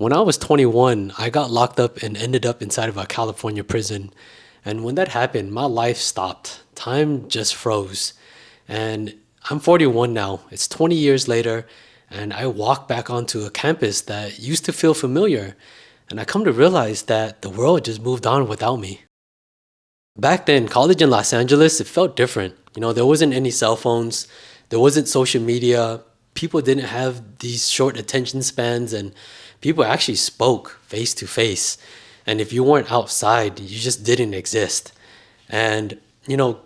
When I was 21, I got locked up and ended up inside of a California prison. And when that happened, my life stopped. Time just froze. And I'm 41 now. It's 20 years later, and I walk back onto a campus that used to feel familiar. And I come to realize that the world just moved on without me. Back then, college in Los Angeles, it felt different. There wasn't any cell phones, there wasn't social media, people didn't have these short attention spans, and people actually spoke face to face. And if you weren't outside, you just didn't exist. And, you know,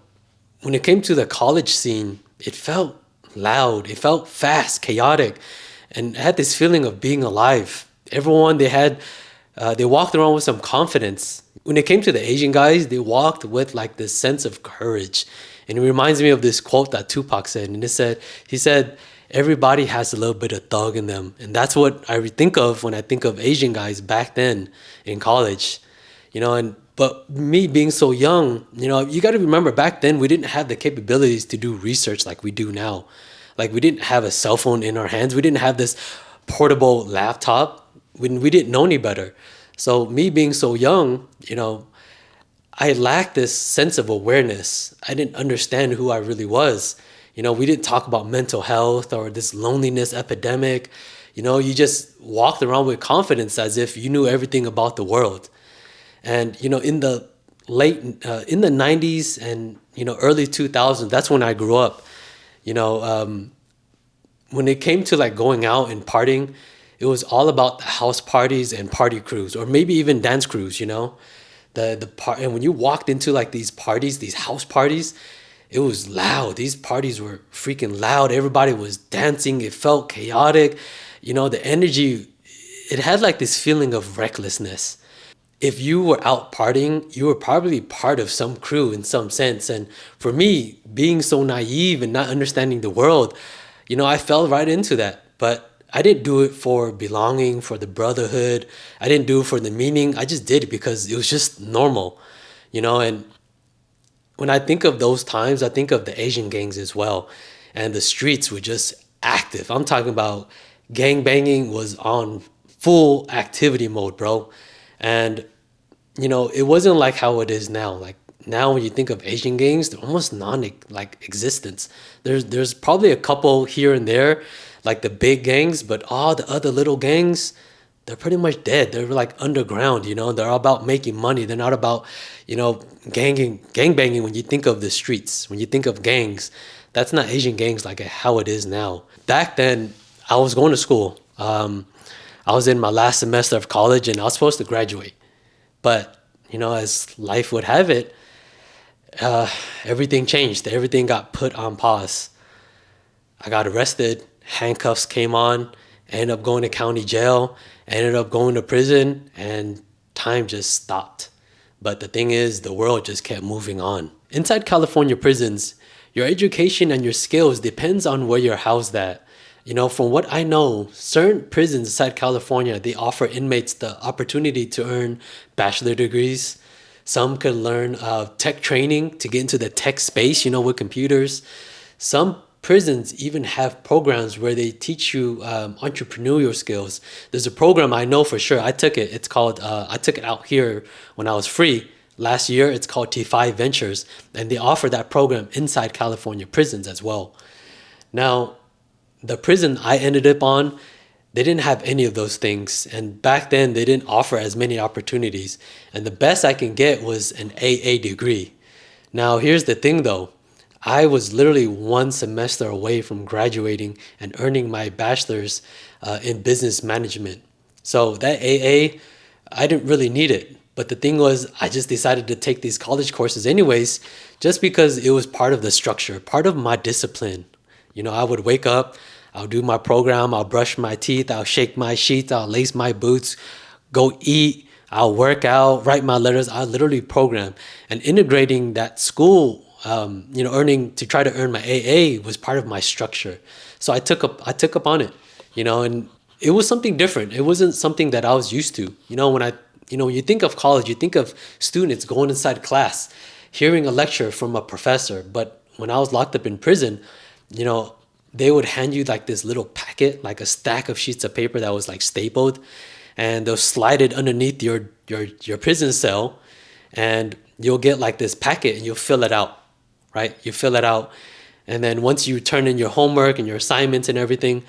when it came to the college scene, it felt loud, it felt fast, chaotic, and I had this feeling of being alive. Everyone they walked around with some confidence. When it came to the Asian guys, they walked with like this sense of courage, and it reminds me of this quote that Tupac said, and he said, "Everybody has a little bit of thug in them," and that's what I think of when I think of Asian guys back then in college. And but me being so young, you got to remember back then we didn't have the capabilities to do research like we do now. Like we didn't have a cell phone in our hands. We didn't have this portable laptop when we didn't know any better. So me being so young, I lacked this sense of awareness. I didn't understand who I really was. We didn't talk about mental health or this loneliness epidemic. You just walked around with confidence as if you knew everything about the world. And in the 90s and early 2000s, that's when I grew up. You know, um, when it came to like going out and partying, it was all about the house parties and party crews, or maybe even dance crews. The part, and when you walked into like these parties, these house parties, it was loud. These parties were freaking loud. Everybody was dancing. It felt chaotic. The energy, it had like this feeling of recklessness. If you were out partying, you were probably part of some crew in some sense. And for me, being so naive and not understanding the world, I fell right into that. But I didn't do it for belonging, for the brotherhood. I didn't do it for the meaning. I just did it because it was just normal, and when I think of those times, I think of the Asian gangs as well. And the streets were just active. I'm talking about gang banging was on full activity mode, bro. And it wasn't like how it is now. Like now, when you think of Asian gangs, they're almost like existence. There's probably a couple here and there, like the big gangs, but all the other little gangs, they're pretty much dead. They're like underground. They're all about making money. They're not about gang banging. When you think of the streets, when you think of gangs, that's not Asian gangs like how it is now. Back then, I was going to school. I was in my last semester of college, and I was supposed to graduate. But as life would have it, uh, everything changed. Everything got put on pause. I got arrested. Handcuffs came on. Ended up going to county jail. Ended up going to prison, and time just stopped. But the thing is, the world just kept moving on. Inside California prisons, your education and your skills depends on where you're housed at. From what I know, certain prisons inside California, they offer inmates the opportunity to earn bachelor degrees. Some could learn tech training to get into the tech space, with computers. Some prisons even have programs where they teach you entrepreneurial skills. There's a program I know for sure. I took it. It's called, I took it out here when I was free last year. It's called T5 Ventures, and they offer that program inside California prisons as well. Now, the prison I ended up on, they didn't have any of those things. And back then, they didn't offer as many opportunities. And the best I can get was an AA degree. Now, here's the thing though. I was literally one semester away from graduating and earning my bachelor's in business management. So that AA, I didn't really need it. But the thing was, I just decided to take these college courses anyways, just because it was part of the structure, part of my discipline. I would wake up, I'll do my program, I'll brush my teeth, I'll shake my sheets, I'll lace my boots, go eat, I'll work out, write my letters. I literally program. And integrating that school, earning to try to earn my AA was part of my structure. So I took up on it, and it was something different. It wasn't something that I was used to. When you think of college, you think of students going inside class, hearing a lecture from a professor. But when I was locked up in prison, you know, they would hand you like this little packet, like a stack of sheets of paper that was like stapled. and they'll slide it underneath your prison cell, and you'll get like this packet and you'll fill it out, right? You fill it out, and then once you turn in your homework and your assignments and everything,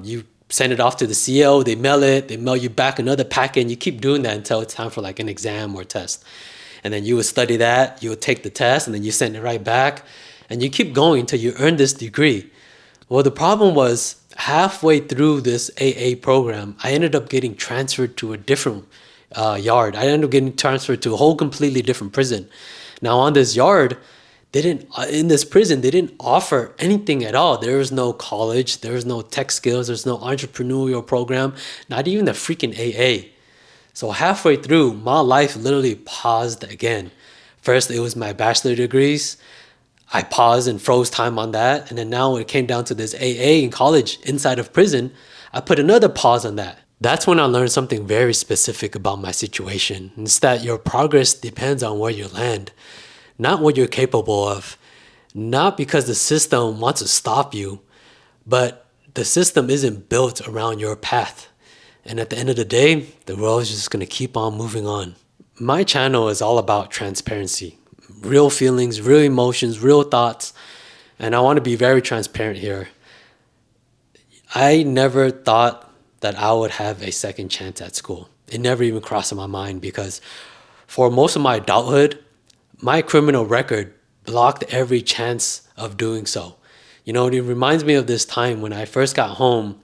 you send it off to the CO. They mail it. They mail you back another packet, and you keep doing that until it's time for like an exam or test. And then you would study that. You would take the test, and then you send it right back, and you keep going until you earn this degree. Well, the problem was halfway through this AA program, I ended up getting transferred to a different yard. I ended up getting transferred to a whole completely different prison. Now on this yard, they didn't in this prison they didn't offer anything at all. There was no college, there was no tech skills, there's no entrepreneurial program, not even a freaking AA. So halfway through, my life literally paused again. First, it was my bachelor degrees. I paused and froze time on that. And then now when it came down to this AA in college inside of prison, I put another pause on that. That's when I learned something very specific about my situation. It's that your progress depends on where you land, not what you're capable of. Not because the system wants to stop you, but the system isn't built around your path. And at the end of the day, the world is just going to keep on moving on. My channel is all about transparency, real feelings, real emotions, real thoughts. And I want to be very transparent here. I never thought that I would have a second chance at school. It never even crossed my mind because for most of my adulthood, my criminal record blocked every chance of doing so. You know, it reminds me of this time when I first got home.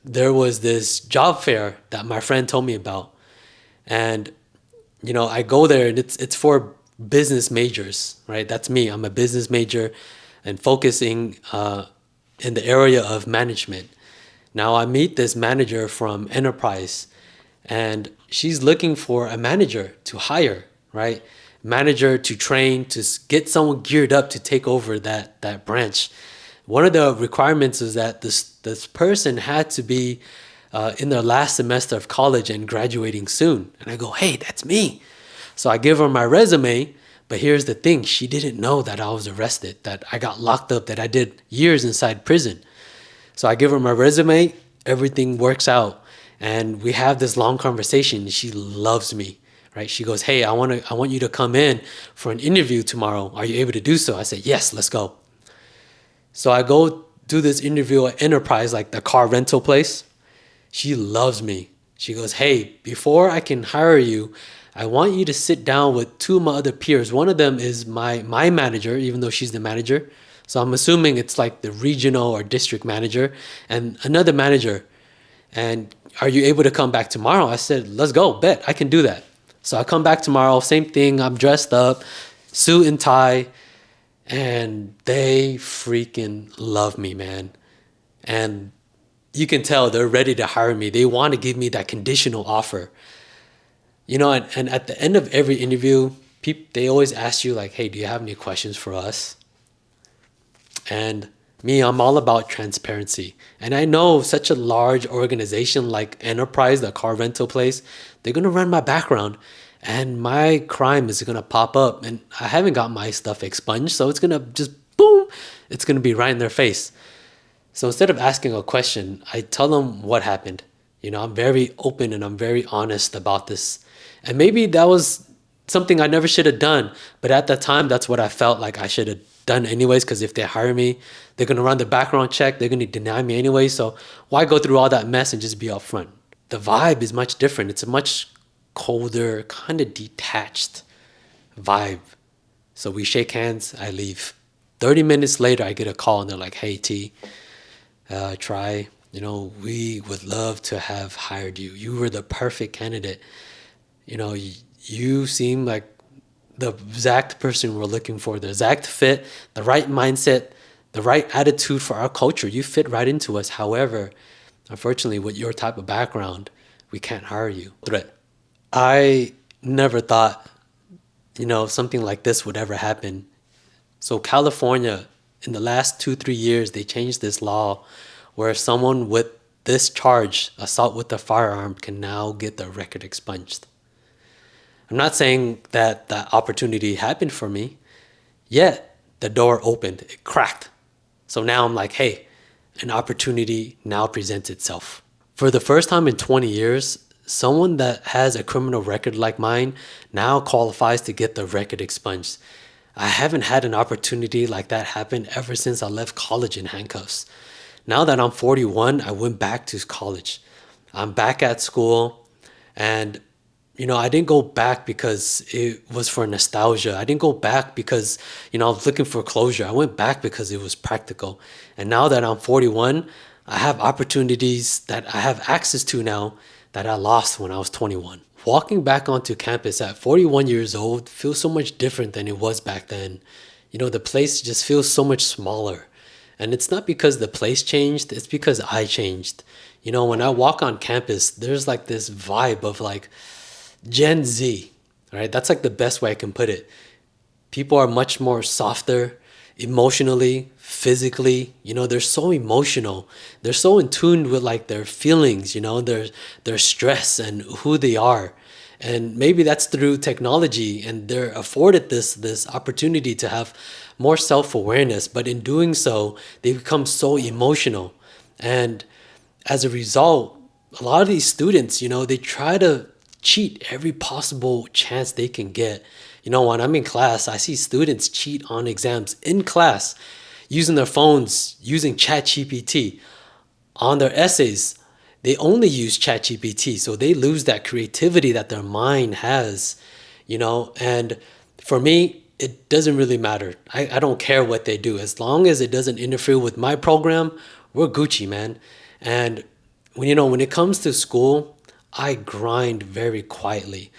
There was this job fair that my friend told me about. And, you know, I go there and it's for business majors, right? That's me. I'm a business major and focusing in the area of management. Now I meet this manager from Enterprise, and she's looking for a manager to hire, right? Manager to train, to get someone geared up to take over that branch. One of the requirements is that this person had to be in their last semester of college and graduating soon. And I go, hey, that's me. So I give her my resume, but here's the thing. She didn't know that I was arrested, that I got locked up, that I did years inside prison. So I give her my resume, everything works out. And we have this long conversation. She loves me, right? She goes, hey, I want you to come in for an interview tomorrow. Are you able to do so? I said, yes, let's go. So I go do this interview at Enterprise, like the car rental place. She loves me. She goes, hey, before I can hire you, I want you to sit down with two of my other peers. One of them is my manager, even though she's the manager. So I'm assuming it's like the regional or district manager and another manager. And are you able to come back tomorrow? I said, let's go, bet, I can do that. So I come back tomorrow, same thing, I'm dressed up, suit and tie, and they freaking love me, man. And you can tell they're ready to hire me. They want to give me that conditional offer. You know, and at the end of every interview, they always ask you like, hey, do you have any questions for us? And me, I'm all about transparency. And I know such a large organization like Enterprise, the car rental place, they're going to run my background and my crime is going to pop up. And I haven't got my stuff expunged, so it's going to just boom, it's going to be right in their face. So instead of asking a question, I tell them what happened. You know, I'm very open and I'm very honest about this. And maybe that was something I never should have done. But at the time, that's what I felt like I should have done anyways, because if they hire me, they're going to run the background check. They're going to deny me anyway. So why go through all that mess and just be upfront? The vibe is much different. It's a much colder, kind of detached vibe. So we shake hands, I leave. 30 minutes later, I get a call and they're like, hey, T, Try, you know, we would love to have hired you. You were the perfect candidate. You know, you seem like the exact person we're looking for, the exact fit, the right mindset, the right attitude for our culture. You fit right into us. However, unfortunately, with your type of background, we can't hire you. I never thought, you know, something like this would ever happen. So California, in the last 2-3 years, they changed this law where someone with this charge, assault with a firearm, can now get their record expunged. I'm not saying that that opportunity happened for me, yet the door opened, it cracked. So now I'm like, hey, an opportunity now presents itself. For the first time in 20 years, someone that has a criminal record like mine now qualifies to get the record expunged. I haven't had an opportunity like that happen ever since I left college in handcuffs. Now that I'm 41, I went back to college. I'm back at school, and I didn't go back because it was for nostalgia. I didn't go back because, I was looking for closure. I went back because it was practical. And now that I'm 41, I have opportunities that I have access to now that I lost when I was 21. Walking back onto campus at 41 years old feels so much different than it was back then. The place just feels so much smaller. And it's not because the place changed, it's because I changed. When I walk on campus, there's like this vibe of like Gen Z, right? That's like the best way I can put it. People are much more softer emotionally, physically. They're so emotional. They're so in tune with like their feelings, their stress and who they are. And maybe that's through technology, and they're afforded this opportunity to have more self-awareness, but in doing so, they become so emotional. And as a result, a lot of these students, they try to cheat every possible chance they can get. When I'm in class, I see students cheat on exams in class using their phones, using ChatGPT. On their essays, they only use ChatGPT, so they lose that creativity that their mind has, and for me, it doesn't really matter. I don't care what they do. As long as it doesn't interfere with my program, we're Gucci, man. And when it comes to school, I grind very quietly.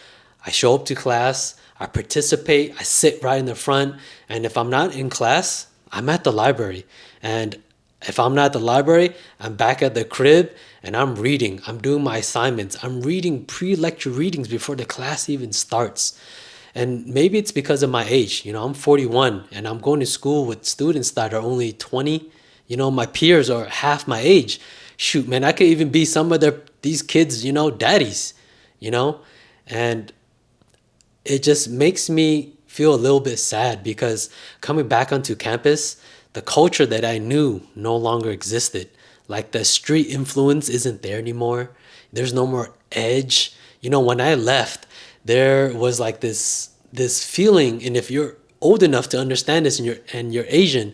I show up to class, I participate, I sit right in the front, and if I'm not in class, I'm at the library. And if I'm not at the library, I'm back at the crib and I'm reading. I'm doing my assignments. I'm reading pre-lecture readings before the class even starts. And maybe it's because of my age. I'm 41 and I'm going to school with students that are only 20. My peers are half my age. Shoot, man, I could even be some of these kids, daddies, you know? And it just makes me feel a little bit sad because coming back onto campus, the culture that I knew no longer existed. Like the street influence isn't there anymore. There's no more edge. When I left, there was like this feeling, and if you're old enough to understand this and you're Asian,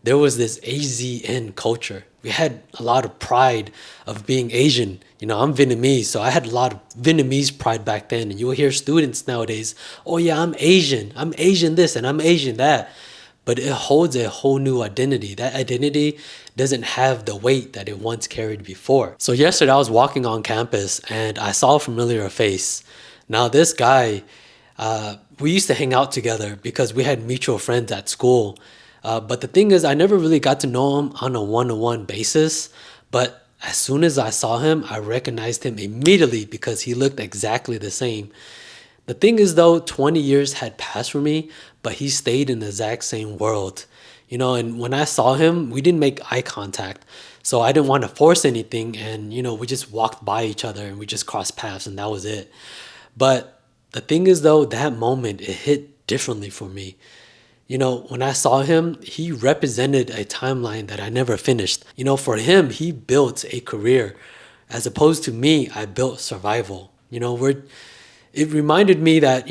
there was this AZN culture. We had a lot of pride of being Asian. I'm Vietnamese, so I had a lot of Vietnamese pride back then. And you will hear students nowadays, oh yeah, I'm Asian this and I'm Asian that. But it holds a whole new identity. That identity doesn't have the weight that it once carried before. So yesterday I was walking on campus and I saw a familiar face. Now this guy, we used to hang out together because we had mutual friends at school. But the thing is, I never really got to know him on a one-on-one basis. But as soon as I saw him, I recognized him immediately because he looked exactly the same. The thing is though, 20 years had passed for me, but he stayed in the exact same world. And when I saw him, we didn't make eye contact. So I didn't want to force anything, and we just walked by each other and we just crossed paths and that was it. But the thing is though, that moment, it hit differently for me. When I saw him, he represented a timeline that I never finished. For him, he built a career as opposed to me, I built survival. It reminded me that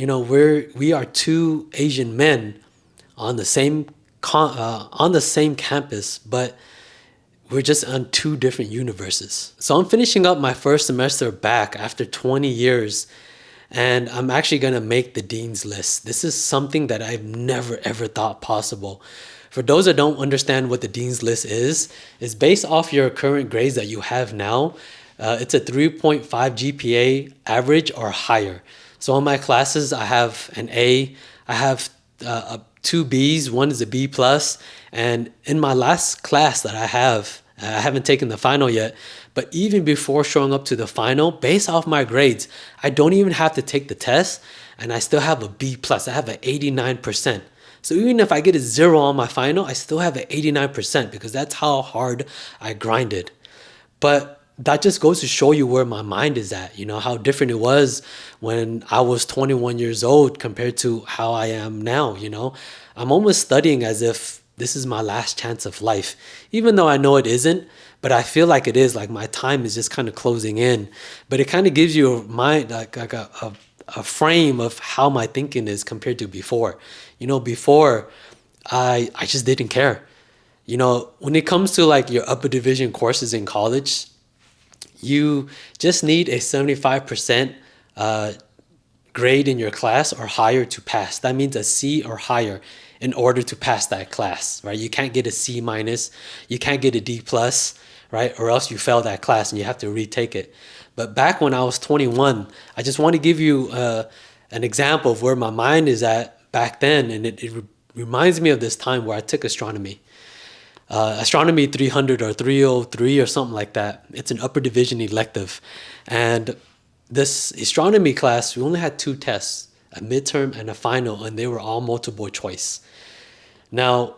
we are two Asian men on the same campus, but we're just on two different universes. So I'm finishing up my first semester back after 20 years, and I'm actually gonna make the dean's list. This is something that I've never ever thought possible. For those that don't understand what the dean's list is based off your current grades that you have now. It's a 3.5 GPA average or higher. So in my classes, I have an A, I have two Bs, one is a B plus, and in my last class that I haven't taken the final yet, but even before showing up to the final, based off my grades, I don't even have to take the test, and I still have a B plus. I have an 89%. So even if I get a 0 on my final, I still have an 89% because that's how hard I grinded. But that just goes to show you where my mind is at, how different it was when I was 21 years old compared to how I am now. I'm almost studying as if this is my last chance of life, even though I know it isn't. but I feel like it is, like my time is just kind of closing in. But it kind of gives you a mind, like a frame of how my thinking is compared to before. Before I just didn't care. When it comes to like your upper division courses in college, you just need a 75% grade in your class or higher to pass. That means a C or higher in order to pass that class, right? You can't get a C minus, you can't get a D plus, right? Or else you fail that class and you have to retake it. But back when I was 21, I just want to give you an example of where my mind is at back then. And it reminds me of this time where I took astronomy. Astronomy 300 or 303 or something like that. It's an upper division elective. And this astronomy class, we only had 2 tests, a midterm and a final, and they were all multiple choice. Now,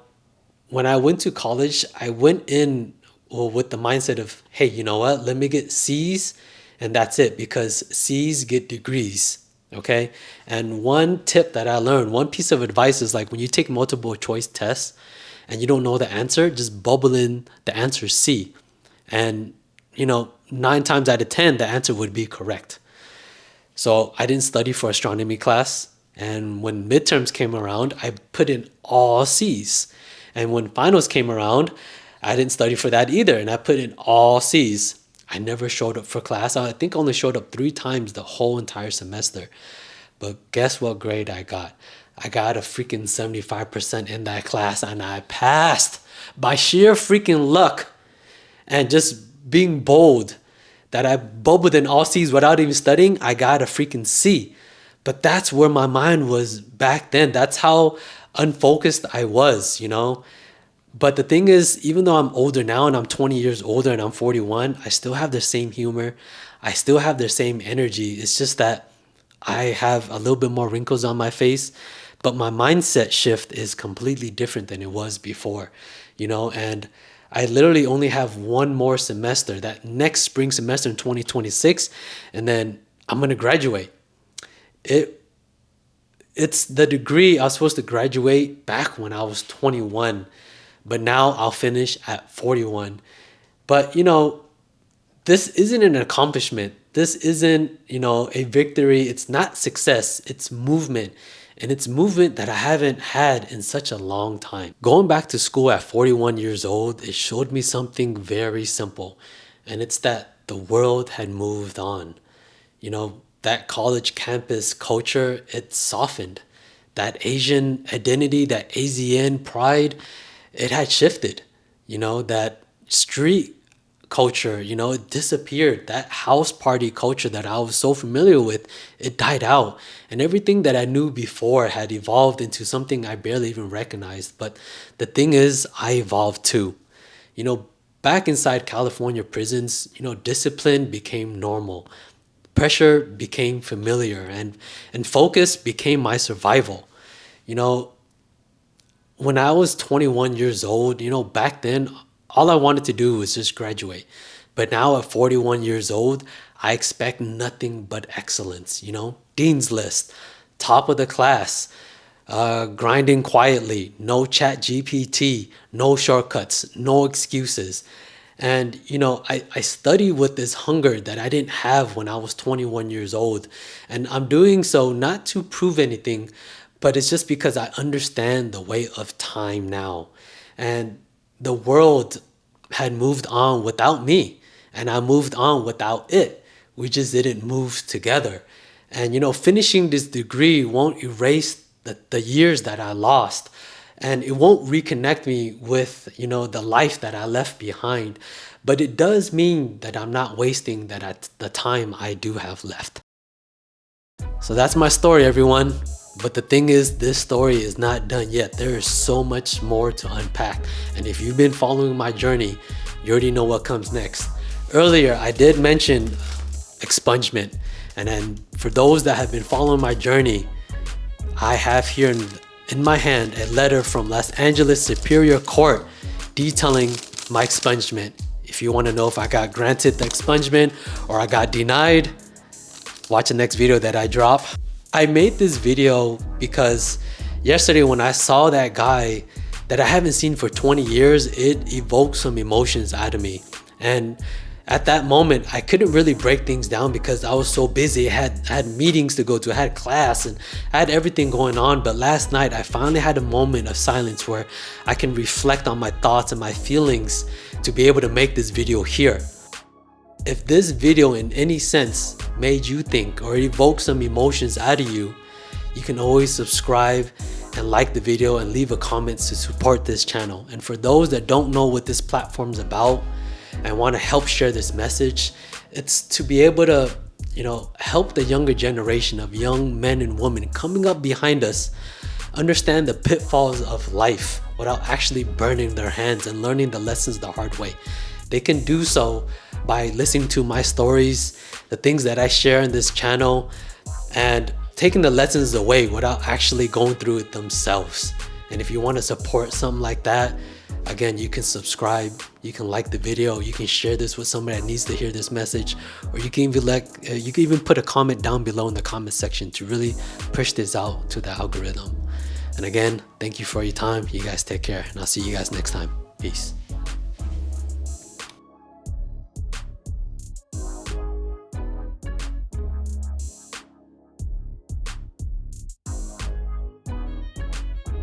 when I went to college, I went in with the mindset of, hey, you know what? Let me get C's and that's it, because C's get degrees. Okay. And one tip that I learned, one piece of advice is like when you take multiple choice tests and you don't know the answer, just bubble in the answer C. And, 9 times out of 10, the answer would be correct. So I didn't study for astronomy class. And when midterms came around, I put in all C's. And when finals came around, I didn't study for that either. And I put in all C's. I never showed up for class. I think I only showed up 3 times the whole entire semester. But guess what grade I got? I got a freaking 75% in that class and I passed by sheer freaking luck and just being bold that I bubbled in all C's without even studying. I got a freaking C. But that's where my mind was back then. That's how unfocused I was, But the thing is, even though I'm older now and I'm 20 years older and I'm 41, I still have the same humor. I still have the same energy. It's just that I have a little bit more wrinkles on my face, but my mindset shift is completely different than it was before, and I literally only have one more semester, that next spring semester in 2026, and then I'm going to graduate. It's the degree I was supposed to graduate back when I was 21, but now I'll finish at 41. But, this isn't an accomplishment. This isn't, a victory. It's not success. It's movement. And it's movement that I haven't had in such a long time. Going back to school at 41 years old, it showed me something very simple. And it's that the world had moved on. That college campus culture, it softened. That Asian identity, that ASEAN pride, it had shifted. That street culture, it disappeared. That house party culture that I was so familiar with, it died out. And everything that I knew before had evolved into something I barely even recognized. But the thing is, I evolved too. Back inside California prisons, discipline became normal. Pressure became familiar, and focus became my survival. When I was 21 years old, back then, all I wanted to do was just graduate. But now at 41 years old, I expect nothing but excellence, Dean's List, top of the class, grinding quietly, no chat GPT, no shortcuts, no excuses. And, I study with this hunger that I didn't have when I was 21 years old. And I'm doing so not to prove anything, but it's just because I understand the weight of time now. And the world had moved on without me, and I moved on without it. We just didn't move together. And, finishing this degree won't erase the years that I lost. And it won't reconnect me with, the life that I left behind. But it does mean that I'm not wasting the time I do have left. So that's my story, everyone. But the thing is, this story is not done yet. There is so much more to unpack. And if you've been following my journey, you already know what comes next. Earlier, I did mention expungement. And then for those that have been following my journey, I have here in my hand a letter from Los Angeles Superior Court detailing my expungement. If you want to know if I got granted the expungement or I got denied, watch the next video that I drop. I made this video because yesterday when I saw that guy that I haven't seen for 20 years, it evoked some emotions out of me. And at that moment, I couldn't really break things down because I was so busy. I had meetings to go to, I had class, and I had everything going on. But last night, I finally had a moment of silence where I can reflect on my thoughts and my feelings to be able to make this video here. If this video in any sense made you think or evoke some emotions out of you, you can always subscribe and like the video and leave a comment to support this channel. And for those that don't know what this platform is about and want to help share this message, it's to be able to, help the younger generation of young men and women coming up behind us understand the pitfalls of life without actually burning their hands and learning the lessons the hard way. They can do so by listening to my stories, the things that I share in this channel, and taking the lessons away without actually going through it themselves. And if you want to support something like that, again, you can subscribe, you can like the video, you can share this with somebody that needs to hear this message, or you can even put a comment down below in the comment section to really push this out to the algorithm. And again, thank you for your time. You guys take care, and I'll see you guys next time. Peace.